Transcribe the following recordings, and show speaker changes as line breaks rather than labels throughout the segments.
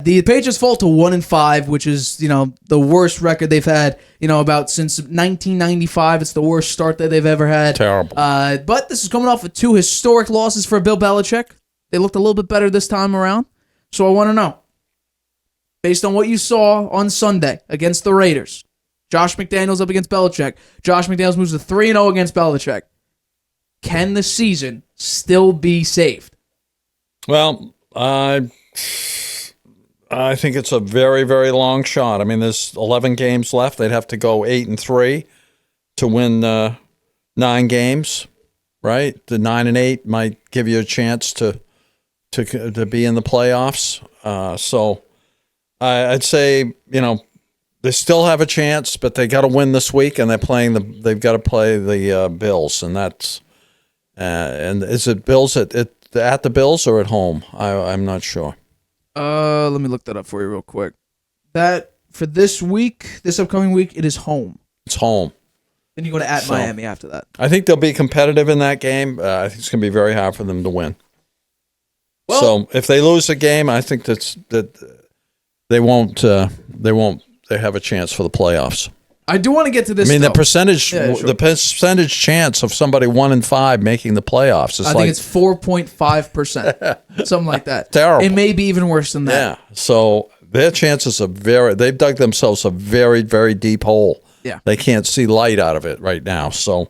The Patriots fall to 1-5, which is, the worst record they've had, about since 1995. It's the worst start that they've ever had.
Terrible.
But this is coming off of 2 historic losses for Bill Belichick. They looked a little bit better this time around. So I want to know, based on what you saw on Sunday against the Raiders, Josh McDaniels up against Belichick. Josh McDaniels moves to 3-0 against Belichick. Can the season still be saved?
Well, I think it's a very, very long shot. I mean, there's 11 games left. They'd have to go 8-3 to win 9 games, right? The 9-8 might give you a chance to be in the playoffs. So I'd say, they still have a chance, but they got to win this week, and they've got to play the Bills, and that's and is it Bills at the Bills or at home? I'm not sure.
Let me look that up for you real quick. That for this upcoming week, it is home.
It's home.
Then you go to Miami after that.
I think they'll be competitive in that game. I think it's going to be very hard for them to win. Well, so if they lose a game, I think that they won't. They have a chance for the playoffs.
I do want to get to this.
I mean,
though.
the percentage chance of somebody 1-5 making the playoffs is
I think it's 4.5%, something like that.
Terrible.
It may be even worse than that.
Yeah. So their chances are they've dug themselves a very, very deep hole.
Yeah.
They can't see light out of it right now. So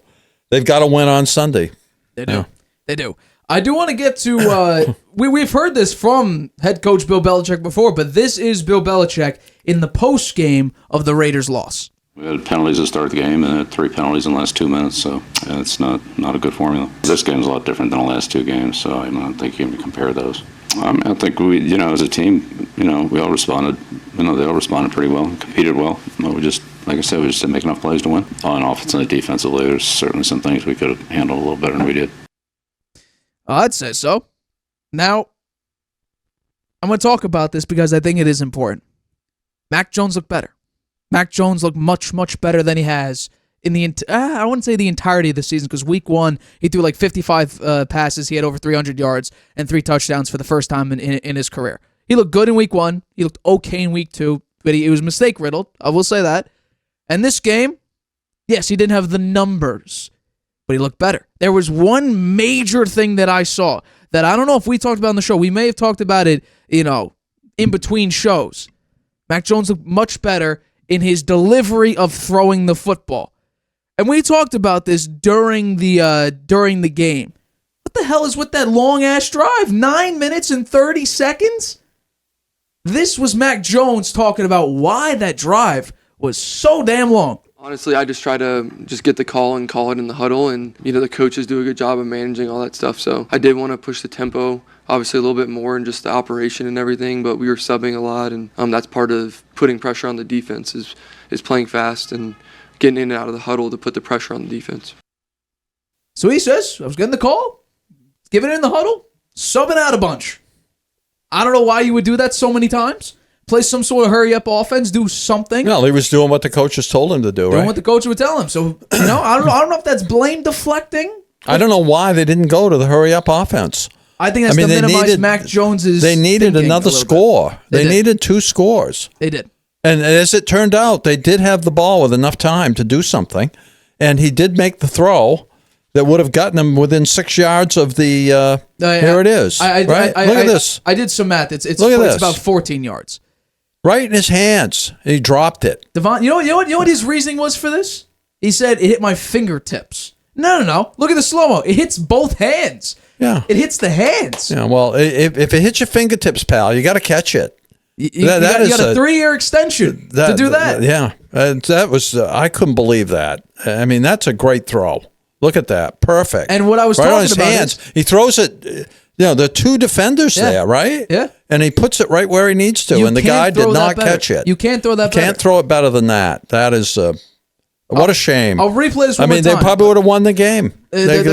they've got to win on Sunday.
They do. Yeah. They do. I do want to get to, we've heard this from head coach Bill Belichick before, but this is Bill Belichick in the post game of the Raiders' loss.
We had penalties to start the game and had 3 penalties in the last 2 minutes, so it's not a good formula. This game's a lot different than the last 2 games, so I don't think you can compare those. I think we, as a team, we all responded. They all responded pretty well, competed well. We just, like I said, we just didn't make enough plays to win. On offense and defensively, there's certainly some things we could have handled a little better than we did.
I'd say so. Now, I'm going to talk about this because I think it is important. Mac Jones looked better. Mac Jones looked much, much better than he has in I wouldn't say the entirety of the season, because week 1, he threw like 55 passes. He had over 300 yards and 3 touchdowns for the first time in his career. He looked good in week 1. He looked okay in week 2, but he was mistake-riddled. I will say that. And this game, yes, he didn't have the numbers, but he looked better. There was one major thing that I saw that I don't know if we talked about on the show. We may have talked about it, in between shows. Mac Jones looked much better in his delivery of throwing the football. And we talked about this during the game. What the hell is with that long-ass drive? 9 minutes and 30 seconds? This was Mac Jones talking about why that drive was so damn long.
Honestly, I just try to just get the call and call it in the huddle, and the coaches do a good job of managing all that stuff. So I did want to push the tempo, obviously a little bit more in just the operation and everything, but we were subbing a lot, and that's part of putting pressure on the defense is playing fast and getting in and out of the huddle to put the pressure on the defense.
So he says, I was getting the call, giving it in the huddle, subbing out a bunch. I don't know why you would do that so many times. Play some sort of hurry-up offense, do something.
No, he was doing what the coaches told him to do, right?
Doing what the coach would tell him. So, I don't know if that's blame deflecting.
I don't know why they didn't go to the hurry-up offense.
I think that's to minimize Mac Jones's
They needed another score. They needed 2 scores.
They did.
And as it turned out, they did have the ball with enough time to do something. And he did make the throw that would have gotten him within 6 yards of the... here it is. Look at this.
I did some math. It's about 14 yards.
Right in his hands. He dropped it.
Devon, you know what his reasoning was for this? He said, it hit my fingertips. No. Look at the slow-mo. It hits both hands.
Yeah.
It hits the hands.
Yeah, well, if it hits your fingertips, pal, you got to catch it.
You got a 3-year extension to do that.
Yeah. That was, I couldn't believe that. I mean, that's a great throw. Look at that. Perfect.
And what I was
talking
on his
about hands. He throws it... there are 2 defenders there, right?
Yeah.
And he puts it right where he needs to, and the guy did not catch it.
You can't throw that better.
Can't throw it better than that. That is, what a shame.
I'll replay this one more time.
They probably would have won the game.
They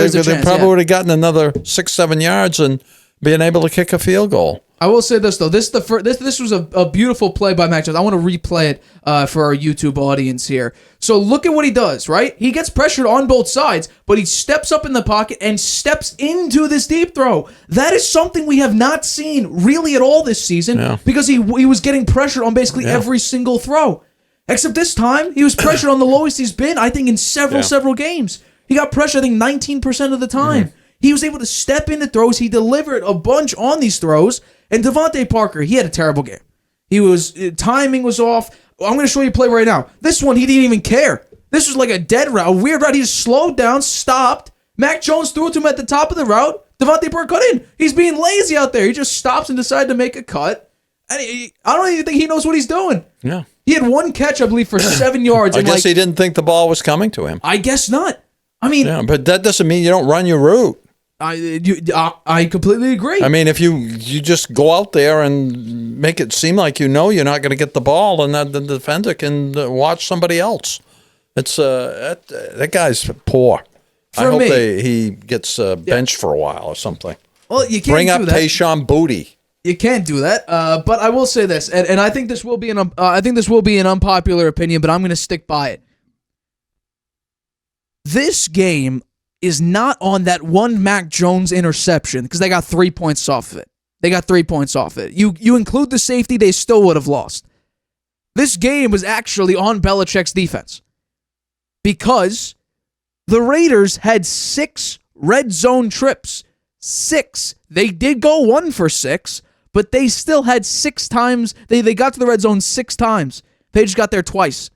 probably
would have gotten another 6-7 yards and being able to kick a field goal.
I will say this though. This was a beautiful play by Mac Jones. I want to replay it for our YouTube audience here. So look at what he does. Right, he gets pressured on both sides, but he steps up in the pocket and steps into this deep throw. That is something we have not seen really at all this season because he was getting pressured on basically every single throw, except this time he was pressured on the lowest he's been. I think in several games he got pressured. I think 19% of the time. Mm-hmm. He was able to step into throws. He delivered a bunch on these throws. And Devontae Parker, he had a terrible game. Timing was off. I'm going to show you a play right now. This one, he didn't even care. This was like a dead route, a weird route. He just slowed down, stopped. Mac Jones threw it to him at the top of the route. Devontae Parker cut in. He's being lazy out there. He just stops and decided to make a cut. And I don't even think he knows what he's doing.
Yeah.
He had one catch, I believe, for 7 yards.
I guess he didn't think the ball was coming to him.
I guess not. I mean,
yeah, but that doesn't mean you don't run your route.
I completely agree.
I mean, if you just go out there and make it seem like you're not going to get the ball, and the defender can watch somebody else. It's that guy's poor. I hope he gets benched for a while or something.
Well, you can't
bring
do
up
that.
Tayshaun Boutte.
You can't do that. But I will say this, and I think this will be an unpopular opinion, but I'm going to stick by it. This game is not on that one Mac Jones interception because they got 3 points off of it. You include the safety, they still would have lost. This game was actually on Belichick's defense because the Raiders had 6 red zone trips. 6. They did go 1 for 6, but they still had 6 times. They got to the red zone 6 times. They just got there twice.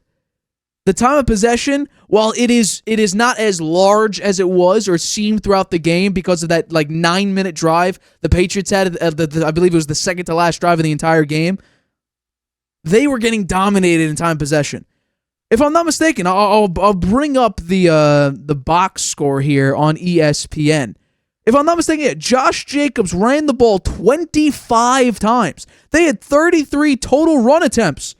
The time of possession, while it is not as large as it was or seemed throughout the game because of that 9-minute drive the Patriots had, I believe it was the second to last drive of the entire game, they were getting dominated in time of possession. If I'm not mistaken, I'll bring up the box score here on ESPN. If I'm not mistaken, Josh Jacobs ran the ball 25 times. They had 33 total run attempts.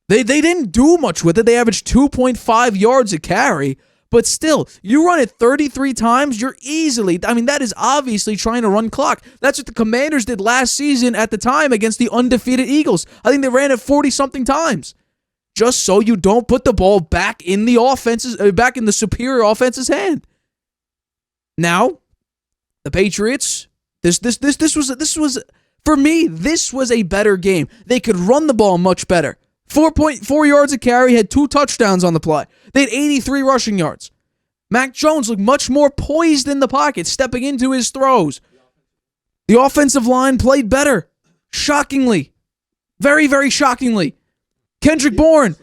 They didn't do much with it. They averaged 2.5 yards a carry, but still, you run it 33 times, you're easily, that is obviously trying to run clock. That's what the Commanders did last season at the time against the undefeated Eagles. I think they ran it 40-something times, just so you don't put the ball back in the superior offense's hand. Now, the Patriots, this was for me, this was a better game. They could run the ball much better. 4.4 yards a carry, had 2 touchdowns on the play. They had 83 rushing yards. Mac Jones looked much more poised in the pocket, stepping into his throws. The offensive line played better. Shockingly. Very, very shockingly. Kendrick Bourne,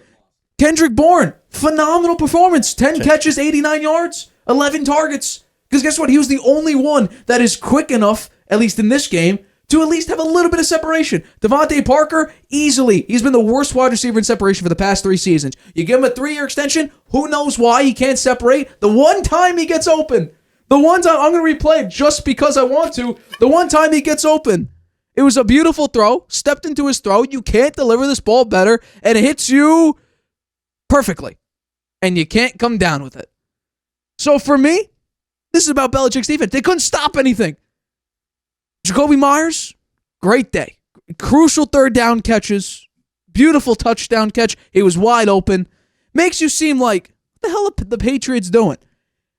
phenomenal performance. 10 catches, 89 yards, 11 targets. Because guess what? He was the only one that is quick enough, at least in this game, to at least have a little bit of separation. Devontae Parker, easily. He's been the worst wide receiver in separation for the past 3 seasons. You give him a 3-year extension, who knows why he can't separate? The one time he gets open. The one time, I'm going to replay it just because I want to. The one time he gets open. It was a beautiful throw, stepped into his throw. You can't deliver this ball better, and it hits you perfectly. And you can't come down with it. So for me, this is about Belichick's defense. They couldn't stop anything. Jacoby Myers, great day. Crucial 3rd down catches. Beautiful touchdown catch. He was wide open. Makes you seem like, what the hell are the Patriots doing?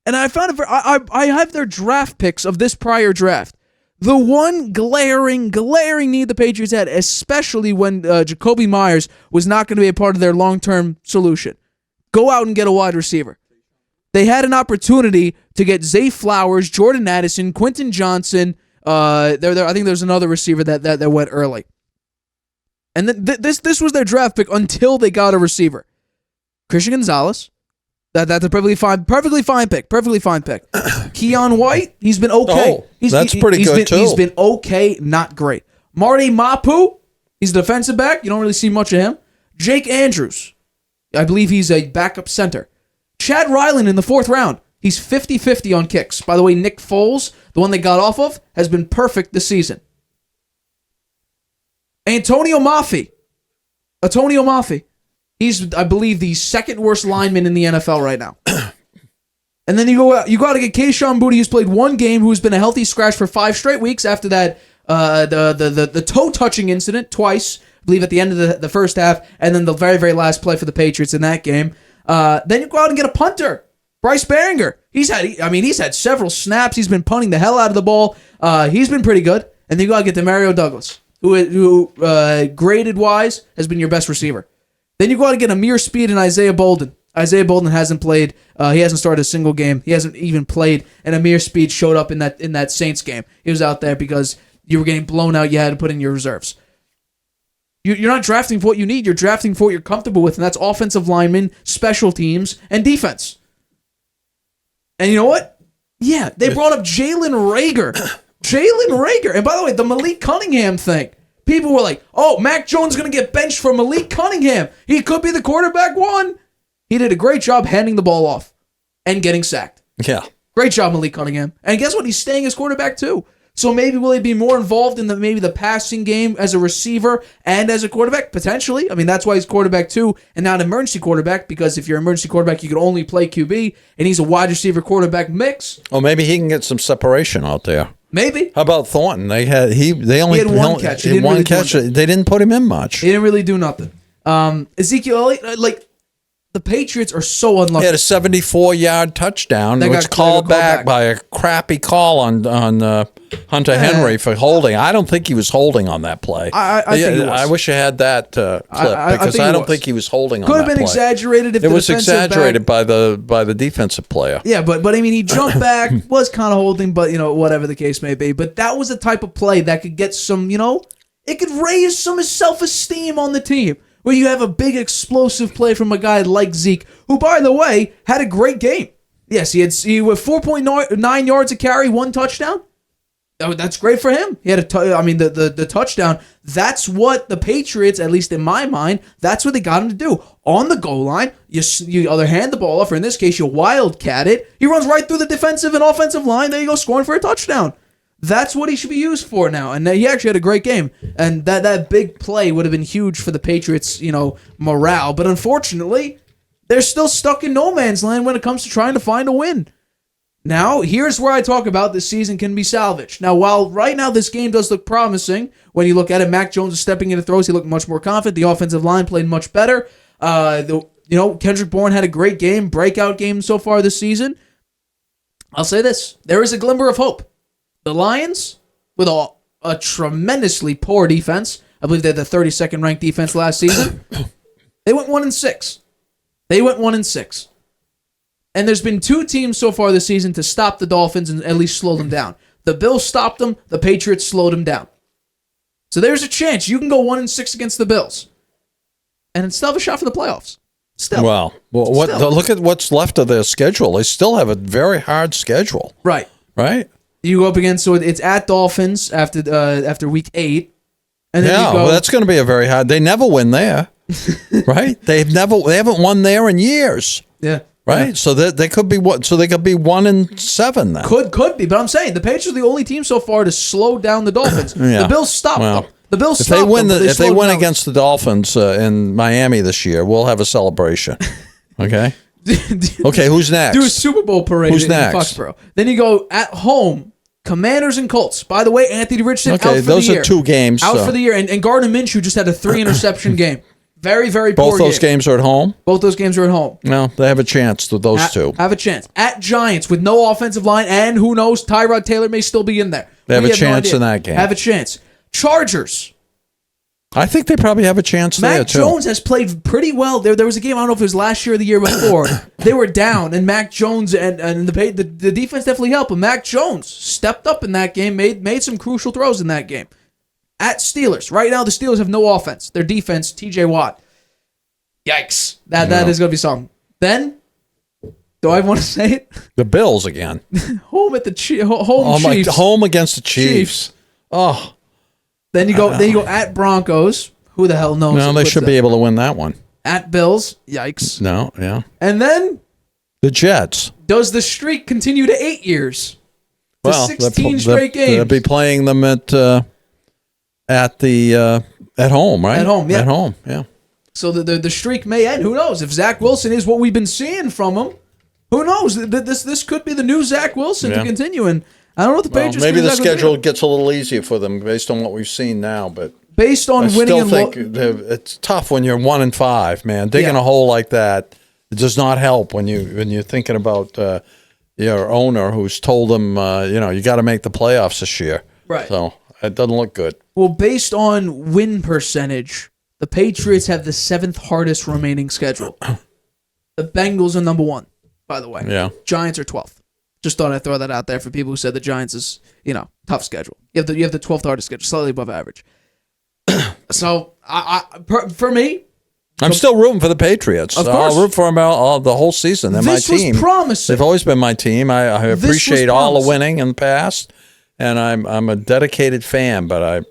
And I found it I have their draft picks of this prior draft. The one glaring need the Patriots had, especially when Jacoby Myers was not going to be a part of their long-term solution. Go out and get a wide receiver. They had an opportunity to get Zay Flowers, Jordan Addison, Quentin Johnson. I think there's another receiver that went early. And then this was their draft pick until they got a receiver. Christian Gonzalez. That's a perfectly fine pick. Keon White, he's been okay.
Oh, that's pretty good too.
He's been okay, not great. Marty Mapu, he's a defensive back. You don't really see much of him. Jake Andrews, I believe he's a backup center. Chad Ryland in the 4th round. He's 50-50 on kicks. By the way, Nick Foles, the one they got off of, has been perfect this season. Antonio Mafi. He's, I believe, the 2nd worst lineman in the NFL right now. And then you got to get Tayshaun Boutte, who's played 1 game, who's been a healthy scratch for 5 straight weeks after that the toe touching incident twice, I believe at the end of the first half, and then the very, very last play for the Patriots in that game. Then you go out and get a punter, Bryce Behringer. He's had several snaps. He's been punting the hell out of the ball. He's been pretty good. And then you go out and get Demario Douglas, who graded wise has been your best receiver. Then you go out and get Amir Speed and Isaiah Bolden. Isaiah Bolden hasn't played. He hasn't started a single game. He hasn't even played. And Amir Speed showed up in that Saints game. He was out there because you were getting blown out. You had to put in your reserves. You're not drafting for what you need. You're drafting for what you're comfortable with, and that's offensive linemen, special teams, and defense. And you know what? Yeah, they brought up Jalen Reagor. Jalen Reagor. And by the way, the Malik Cunningham thing. People were like, oh, Mac Jones is going to get benched for Malik Cunningham. He could be the quarterback one. He did a great job handing the ball off and getting sacked.
Yeah.
Great job, Malik Cunningham. And guess what? He's staying as quarterback too. So maybe will he be more involved in the passing game as a receiver and as a quarterback? Potentially. I mean, that's why he's quarterback too and not an emergency quarterback, because if you're an emergency quarterback, you can only play QB, and he's a wide receiver quarterback mix.
Well, maybe he can get some separation out there.
Maybe.
How about Thornton? They only
had one catch.
They didn't put him in much.
He didn't really do nothing. Ezekiel Elliott, the Patriots are so unlucky.
He had a 74-yard touchdown, which called back by a crappy call on Hunter Henry for holding. I don't think he was holding on that play.
I think he was.
I wish I had that clip, because I don't think he was holding on that play.
Could have been exaggerated if
it was exaggerated by the defensive player.
Yeah, but I mean, he jumped back, was kind of holding, but whatever the case may be. But that was the type of play that could get some, it could raise some self-esteem on the team, where you have a big explosive play from a guy like Zeke, who, by the way, had a great game. Yes, he had 4.9 yards a carry, 1 touchdown. Oh, that's great for him. He had the touchdown. That's what the Patriots, at least in my mind, that's what they got him to do. On the goal line, you either hand the ball off, or in this case, you wildcat it. He runs right through the defensive and offensive line. There you go, scoring for a touchdown. That's what he should be used for now. And he actually had a great game. And that big play would have been huge for the Patriots, morale. But unfortunately, they're still stuck in no man's land when it comes to trying to find a win. Now, here's where I talk about this season can be salvaged. Now, while right now this game does look promising, when you look at it, Mac Jones is stepping into throws. He looked much more confident. The offensive line played much better. Kendrick Bourne had a great game, breakout game so far this season. I'll say this. There is a glimmer of hope. The Lions, with a tremendously poor defense, I believe they're the 32nd ranked defense last season, they went 1-6. They went 1-6. And there's been 2 teams so far this season to stop the Dolphins and at least slow them down. The Bills stopped them. The Patriots slowed them down. So there's a chance you can go 1-6 against the Bills and still have a shot for the playoffs. Still.
Well, look at what's left of their schedule. They still have a very hard schedule.
Right. You go up against, so it's at Dolphins after week 8. And then you go,
that's going to be a very hard. They never win there, right? They haven't won there in years.
Yeah.
Right,
yeah.
So they could be 1-7 then.
Could be, but I'm saying the Patriots are the only team so far to slow down the Dolphins. The Bills stopped them. The Bills
if
stopped
they win
them.
If they win against the Dolphins in Miami this year, we'll have a celebration. Okay. Okay, who's next?
Do a Super Bowl parade
who's
in
next?
Foxborough. Then you go at home. Commanders and Colts. By the way, Anthony Richardson out for the year.
Those are 2 games.
Out for the year. And Gardner Minshew just had a 3-interception game. Very, very poor
game. Both those games are at home?
Both those games are at home.
No, they have a chance with those 2.
Have a chance. At Giants with no offensive line, and who knows, Tyrod Taylor may still be in there.
They have a chance in that game.
Have a chance. Chargers.
I think they probably have a chance there, too.
Mac Jones has played pretty well. There was a game, I don't know if it was last year or the year before. They were down, and Mac Jones and the defense definitely helped. But Mac Jones stepped up in that game, made some crucial throws in that game. At Steelers. Right now, the Steelers have no offense. Their defense, TJ Watt. Yikes. That is going to be something. Then, do I want to say it?
The Bills again.
Home at the Chiefs.
Home against the Chiefs. Oh.
Then you go at Broncos. Who the hell knows?
No, they should be able to win that one.
At Bills. Yikes.
No, yeah.
And then
the Jets.
Does the streak continue to 8 years? To 16 straight games.
They'll be playing them at home, right?
At home, yeah.
At home, yeah.
So the streak may end. Who knows? If Zach Wilson is what we've been seeing from him, who knows? This could be the new Zach Wilson to continue. And I don't know what the
Well,
Patriots.
maybe the
exactly
schedule
do.
gets a little easier for them based on what we've seen now, but
Based on
I
winning
still
and
think it's tough when you're 1-5, man. Digging
Yeah.
a hole like that, it does not help when you're thinking about your owner who's told them, you got to make the playoffs this year.
Right.
So it doesn't look good.
Well, based on win percentage, the Patriots have the 7th hardest remaining schedule. The Bengals are number 1, by the way.
Yeah.
Giants are 12th. Just thought I'd throw that out there for people who said the Giants is, tough schedule. You have the 12th hardest schedule, slightly above average. So, for me,
I'm still rooting for the Patriots.
Of course.
I'll root for them all the whole season. They're
this
my team.
was promising.
They've always been my team. I
This
appreciate
was
all the
promising.
winning in the past, and I'm a dedicated fan. But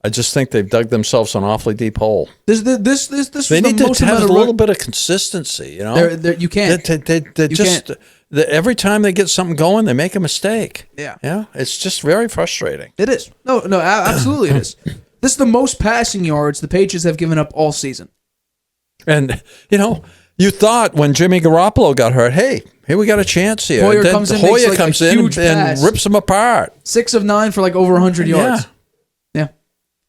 I just think they've dug themselves an awfully deep hole.
This was
They need
the
to
most
have a
amount of
little bit of consistency.
You can't.
They just every time they get something going, they make a mistake.
Yeah.
It's just very frustrating.
It is. No, absolutely it is. This is the most passing yards the Patriots have given up all season.
And you thought when Jimmy Garoppolo got hurt, hey, here we got a chance here.
Hoyer
Then
comes in,
Hoyer
makes, like,
comes
a
in
huge
and
pass.
rips them apart.
6 of 9 for like over 100 yards.
Yeah.
Yeah.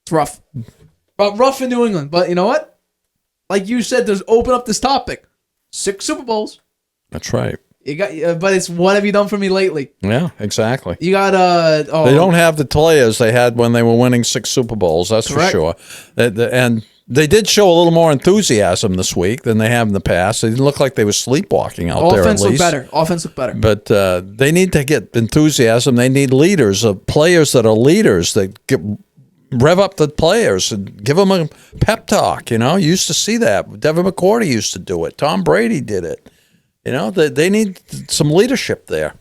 It's rough. But rough in New England. But you know what? Like you said, there's open up this topic. 6 Super Bowls.
That's right.
You got, but it's what have you done for me lately?
Yeah, exactly.
You got
They don't have the players they had when they were winning 6 Super Bowls. That's
Correct.
for sure. And they did show a little more enthusiasm this week than they have in the past. They didn't look like they were sleepwalking out there.
offense
At
looked
least.
better. Offense looked better.
But they need to get enthusiasm. They need leaders, players that are leaders that rev up the players and give them a pep talk. You used to see that. Devin McCourty used to do it. Tom Brady did it. They need some leadership there.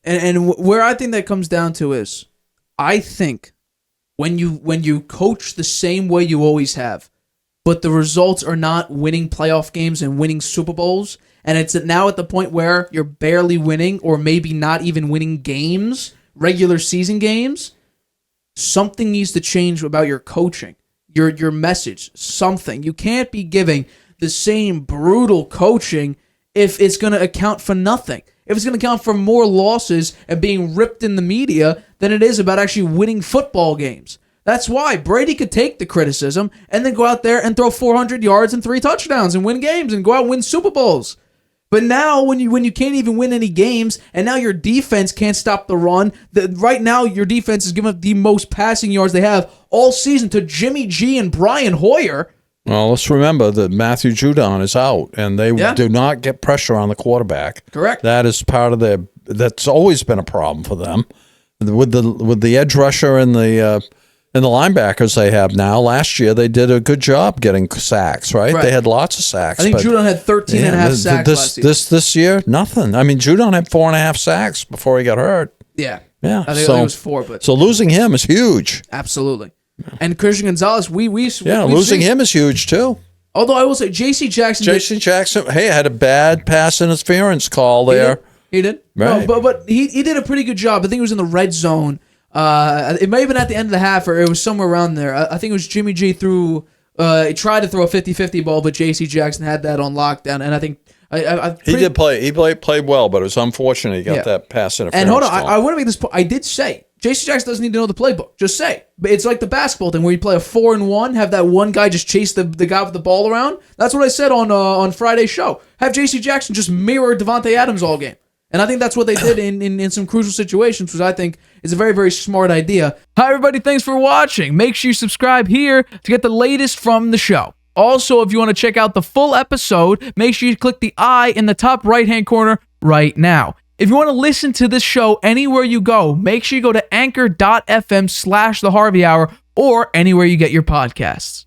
And where I think that comes down to is, I think when you coach the same way you always have, but the results are not winning playoff games and winning Super Bowls, and it's now at the point where you're barely winning or maybe not even winning games, regular season games, something needs to change about your coaching, your message, something. You can't be giving the same brutal coaching if it's going to account for nothing. If it's going to account for more losses and being ripped in the media than it is about actually winning football games. That's why Brady could take the criticism and then go out there and throw 400 yards and 3 touchdowns and win games and go out and win Super Bowls. But now when you can't even win any games and now your defense can't stop the run, right now your defense is giving up the most passing yards they have all season to Jimmy G and Brian Hoyer.
Well, let's remember that Matthew Judon is out, and they do not get pressure on the quarterback.
Correct.
That is part of that's always been a problem for them. With the edge rusher and the linebackers they have now, last year they did a good job getting sacks, right? They had lots of sacks.
I think Judon had 13 and a half sacks last season.
This year, nothing. I mean, Judon had 4.5 sacks before he got hurt.
Yeah.
Yeah.
I think it was 4, but
so losing him is huge.
absolutely. And Christian Gonzalez,
losing him is huge too.
Although I will say, J.C. Jackson,
had a bad pass interference call there.
He did.
Right.
No, but he did a pretty good job. I think it was in the red zone. It may have been at the end of the half, or it was somewhere around there. I think it was Jimmy G he tried to throw a 50-50 ball, but J.C. Jackson had that on lockdown, and I think
He did play. He played well, but it was unfortunate he got that pass interference.
And hold on,
call.
I want to make this point. I did say J.C. Jackson doesn't need to know the playbook. Just say. But it's like the basketball thing where you play a 4-and-1, have that one guy just chase the guy with the ball around. That's what I said on Friday's show. Have J.C. Jackson just mirror Devontae Adams all game. And I think that's what they did in some crucial situations, which I think is a very, very smart idea. Hi, everybody. Thanks for watching. Make sure you subscribe here to get the latest from the show. Also, if you want to check out the full episode, make sure you click the I in the top right-hand corner right now. If you want to listen to this show anywhere you go, make sure you go to anchor.fm/The Harvey Hour or anywhere you get your podcasts.